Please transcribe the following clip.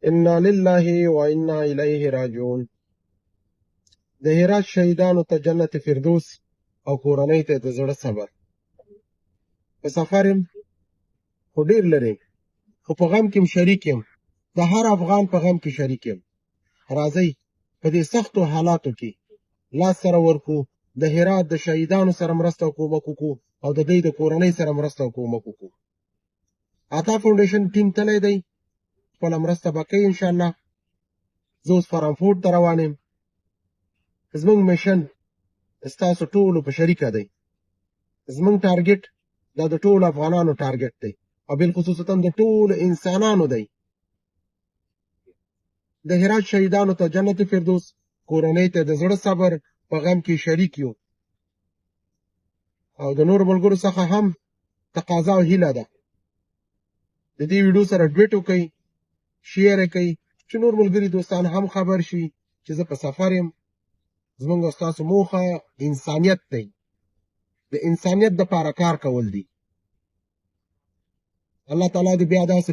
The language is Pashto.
انا لله وانا الیه راجعون. د هرات شهیدانو ته جنت فردوس او کورنۍ ته د زړه صبر. په سفر یم خو ډېر لرې، خو په غم کې م شریک یم، د هر افغان په غم کې شریک یم. راځئ په دې سختو حالاتو کې لاس سره ورکړو، د هرات د شهیدانو سره مرسته او کومک وکړو او د دوی د کورنۍ سره مرسته او کومک وکړو. عطا فاونډیشن ټیم تللی دی، خپله مرسته به کوي انشاءالله. زه اوس فرانکفورټ ته روان یم. زموږ میشن ستاسو ټولو په شریکه دی. زموږ ټارګټ دا د ټولو افغانانو ټارګټ دی او بالخصوصا د ټولو انسانانو دی. د هرات شهیدانو ته جنت فردوس، کورنۍ ته د زړه صبر، په غم کې شریک یو. او د نورو ملګرو څخه هم تقاضا او هیله ده د دې ویډیو سره ډویټ وکړئ، شیر یې کړئ، چې نور ملګري دوستان هم خبر شي چې زه په سفر یم. زموږ او ستاسو موخه انسانیت دی، د انسانیت دپاره کار کول دي. الله تعالی دې بیا داسې